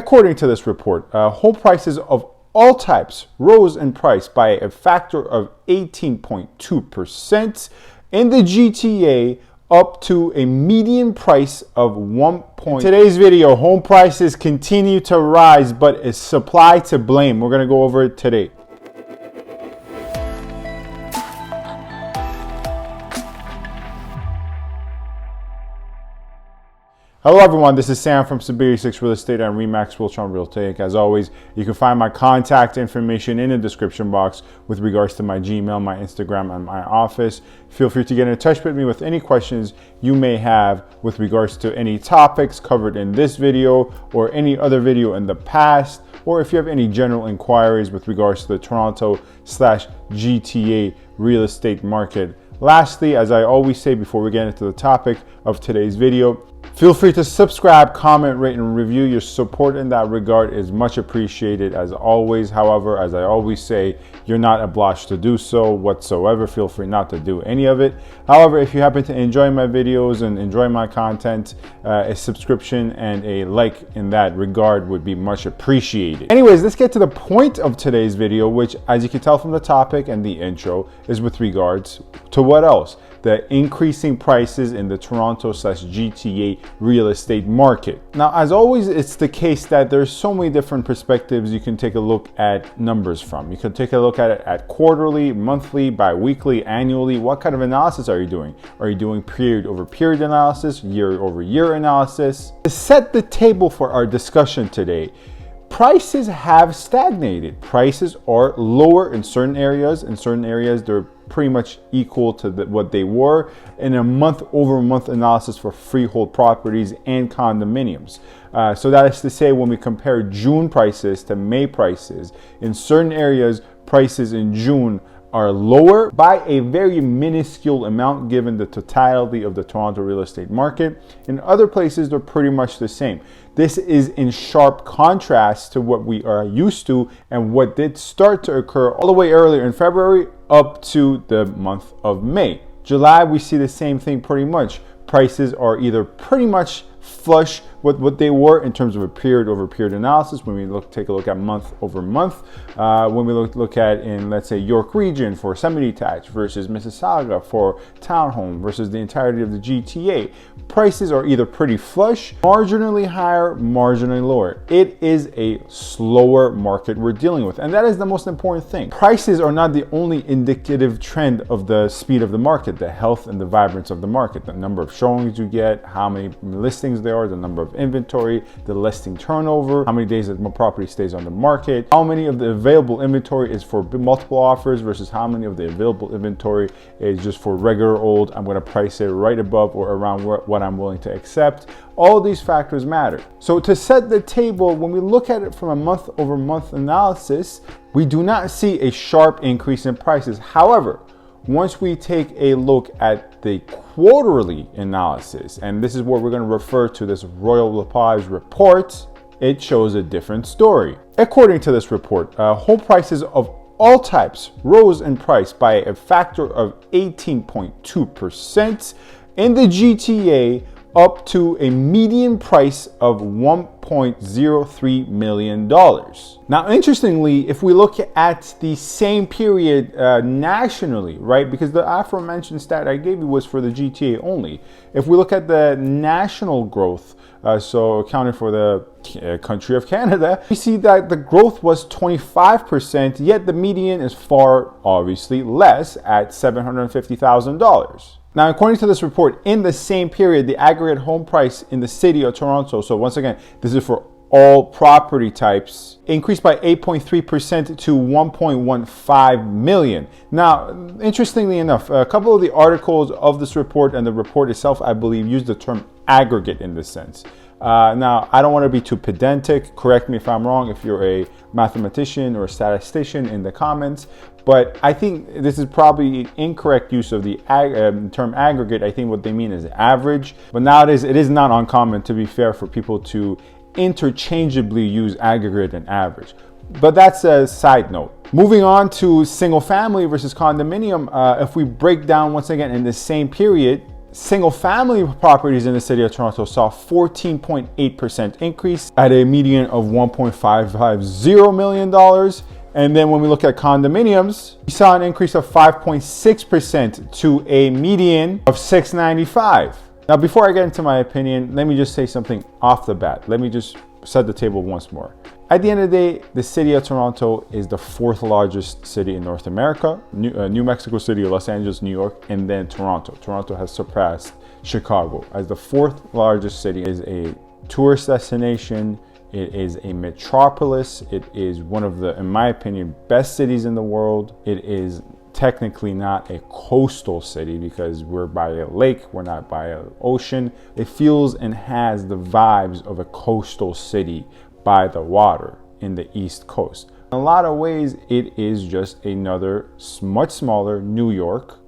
According to this report, home prices of all types rose in price by a factor of 18.2% in the GTA, up to a median price of 1. In today's video, home prices continue to rise, but is supply to blame? We're going to go over it today. Hello everyone, this is Sam from SaberiSixRealEstate and Remax Realtron Realty. As always, you can find my contact information in the description box with regards to my Gmail, my Instagram, and my office. Feel free to get in touch with me with any questions you may have with regards to any topics covered in this video or any other video in the past, or if you have any general inquiries with regards to the Toronto/GTA real estate market. Lastly, as I always say before we get into the topic of today's video, feel free to subscribe, comment, rate, and review. Your support in that regard is much appreciated as always. However, as I always say, you're not obliged to do so whatsoever. Feel free not to do any of it. However, if you happen to enjoy my videos and enjoy my content, a subscription and a like in that regard would be much appreciated. Anyways, let's get to the point of today's video, which, as you can tell from the topic and the intro, is with regards to what else? The increasing prices in the Toronto/GTA real estate market. Now, as always, it's the case that there's so many different perspectives you can take a look at numbers from. You can take a look at it at quarterly, monthly, bi-weekly, annually. What kind of analysis are you doing? Are you doing period over period analysis, year over year analysis? To set the table for our discussion today, prices have stagnated. Prices are lower in certain areas. In certain areas, they're pretty much equal to what they were in a month-over-month analysis for freehold properties and condominiums. So that is to say, when we compare June prices to May prices, in certain areas, prices in June are lower by a very minuscule amount given the totality of the Toronto real estate market. In other places, they're pretty much the same. This is in sharp contrast to what we are used to and what did start to occur all the way earlier in February up to the month of May. July, we see the same thing pretty much. Prices are either pretty much flush with what they were in terms of a period over period analysis when we take a look at month over month. When we look at in, let's say, York region for semi-detached versus Mississauga for townhome versus the entirety of the GTA, prices are either pretty flush, marginally higher, marginally lower. It is a slower market we're dealing with, and that is the most important thing. Prices are not the only indicative trend of the speed of the market, the health and the vibrance of the market, the number of showings you get, how many listings there are, the number of inventory, the listing turnover, how many days that my property stays on the market, how many of the available inventory is for multiple offers versus how many of the available inventory is just for regular old, I'm going to price it right above or around what I'm willing to accept. All these factors matter. So to set the table, when we look at it from a month over month analysis, we do not see a sharp increase in prices. However, once we take a look at the quarterly analysis, and this is what we're going to refer to this Royal LePage report, it shows a different story. According to this report, home prices of all types rose in price by a factor of 18.2% in the GTA, up to a median price of $1.03 million. Now, interestingly, if we look at the same period nationally, right, because the aforementioned stat I gave you was for the GTA only. If we look at the national growth, so accounting for the country of Canada, we see that the growth was 25%, yet the median is far, obviously, less at $750,000. Now, according to this report, in the same period, the aggregate home price in the city of Toronto, so once again, this is for all property types, increased by 8.3% to 1.15 million. Now, interestingly enough, a couple of the articles of this report and the report itself, I believe, use the term aggregate in this sense. Now, I don't want to be too pedantic. Correct me if I'm wrong, if you're a mathematician or a statistician in the comments. But I think this is probably incorrect use of the term aggregate. I think what they mean is average. But nowadays, it is not uncommon, to be fair, for people to interchangeably use aggregate and average. But that's a side note. Moving on to single family versus condominium, if we break down once again in the same period, Single family properties in the city of Toronto saw 14.8% increase at a median of $1.550 million. And then when we look at condominiums, we saw an increase of 5.6% to a median of $695. Now, before I get into my opinion, let me just say something off the bat. Let me just set the table once more. At the end of the day, the city of Toronto is the fourth largest city in North America. New Mexico City, Los Angeles, New York, and then Toronto. Toronto has surpassed Chicago as the fourth largest city. It is a tourist destination. It is a metropolis. It is one of the, in my opinion, best cities in the world. It is technically not a coastal city because we're by a lake, we're not by an ocean. It feels and has the vibes of a coastal city by the water in the East Coast. In a lot of ways, it is just another much smaller New York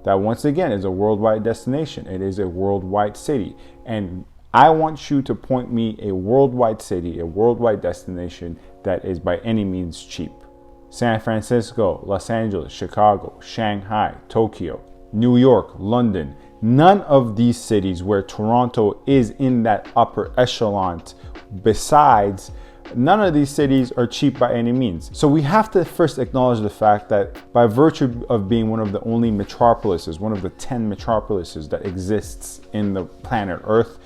that once again is a worldwide destination. It is a worldwide city. And I want you to point me a worldwide city, a worldwide destination that is by any means cheap. San Francisco, Los Angeles, Chicago, Shanghai, Tokyo, New York, London. None of these cities where Toronto is in that upper echelon, besides, none of these cities are cheap by any means. So we have to first acknowledge the fact that by virtue of being one of the only metropolises, one of the 10 metropolises that exists in the planet Earth,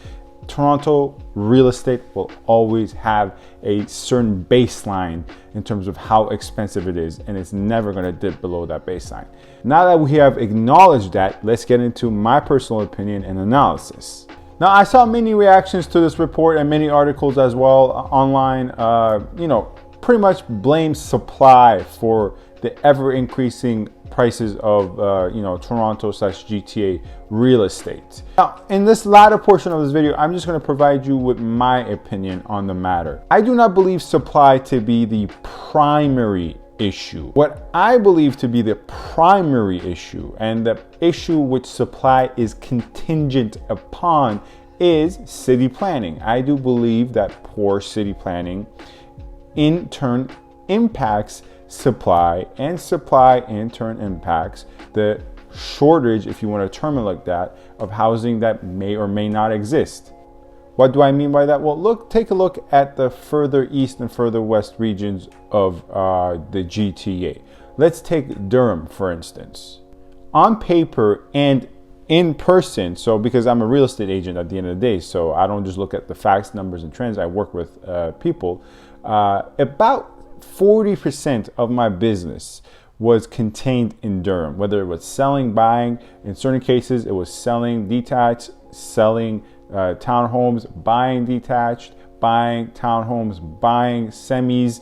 Toronto real estate will always have a certain baseline in terms of how expensive it is, and it's never going to dip below that baseline. Now that we have acknowledged that, let's get into my personal opinion and analysis. Now, I saw many reactions to this report and many articles as well online, pretty much blame supply for the ever increasing prices of, Toronto/GTA real estate. Now, in this latter portion of this video, I'm just going to provide you with my opinion on the matter. I do not believe supply to be the primary issue. What I believe to be the primary issue, and the issue which supply is contingent upon, is city planning. I do believe that poor city planning in turn impacts supply, and supply in turn impacts the shortage, if you want to term it like that, of housing that may or may not exist. What do I mean by that? Well, take a look at the further east and further west regions of the GTA. Let's take Durham, for instance. On paper and in person, so because I'm a real estate agent at the end of the day, so I don't just look at the facts, numbers, and trends. I work with people. About 40% of my business was contained in Durham, whether it was selling, buying. In certain cases, it was selling detached, selling townhomes, buying detached, buying townhomes, buying semis.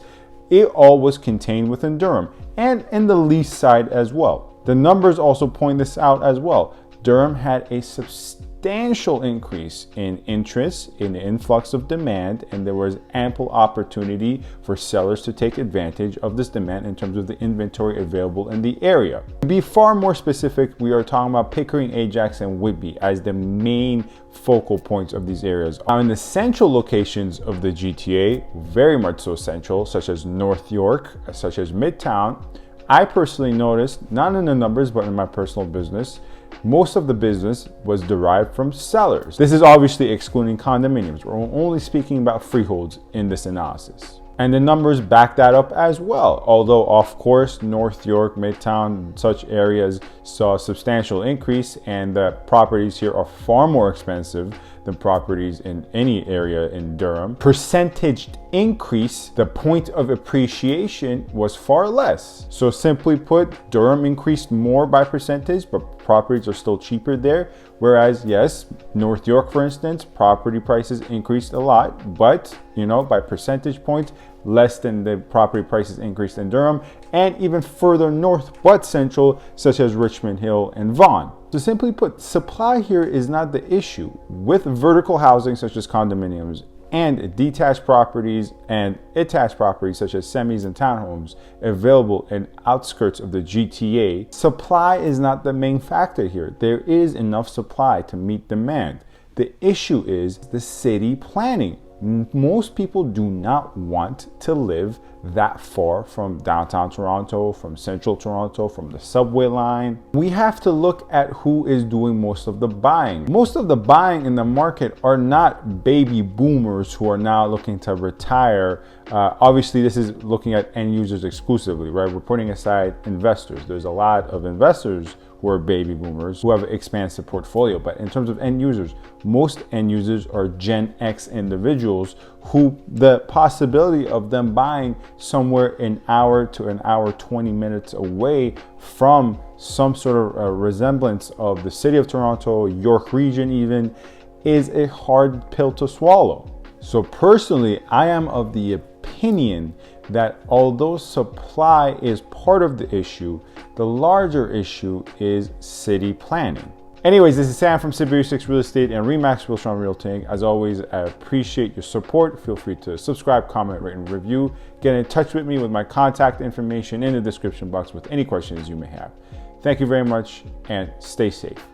It all was contained within Durham, and in the lease side as well. The numbers also point this out as well. Durham had a substantial increase in interest, in the influx of demand, and there was ample opportunity for sellers to take advantage of this demand in terms of the inventory available in the area. To be far more specific, we are talking about Pickering, Ajax, and Whitby as the main focal points of these areas. Now, in the central locations of the GTA, very much so central, such as North York, such as Midtown, I personally noticed, not in the numbers, but in my personal business, most of the business was derived from sellers. This is obviously excluding condominiums. We're only speaking about freeholds in this analysis. And the numbers back that up as well. Although, of course, North York, Midtown, such areas saw a substantial increase, and the properties here are far more expensive than properties in any area in Durham. Percentage increase, the point of appreciation was far less. So simply put, Durham increased more by percentage, but properties are still cheaper there. Whereas, yes, North York, for instance, property prices increased a lot, but, by percentage points, less than the property prices increased in Durham, and even further north but central, such as Richmond Hill and Vaughan. So simply put, supply here is not the issue. With vertical housing such as condominiums and detached properties and attached properties such as semis and townhomes available in outskirts of the GTA, supply is not the main factor here. There is enough supply to meet demand. The issue is the city planning. Most people do not want to live that far from downtown Toronto, from central Toronto, from the subway line. We have to look at who is doing most of the buying. Most of the buying in the market are not baby boomers who are now looking to retire. Obviously, this is looking at end users exclusively, right? We're putting aside investors. There's a lot of investors who are baby boomers who have an expansive portfolio. But in terms of end users, most end users are Gen X individuals who the possibility of them buying somewhere an hour to an hour 20 minutes away from some sort of resemblance of the city of Toronto, York region even, is a hard pill to swallow. So personally, I am of the opinion that although supply is part of the issue, the larger issue is city planning. Anyways, this is Sam from SaberiSixRealEstate and Remax Realtron Realty. As always, I appreciate your support. Feel free to subscribe, comment, rate, and review. Get in touch with me with my contact information in the description box with any questions you may have. Thank you very much and stay safe.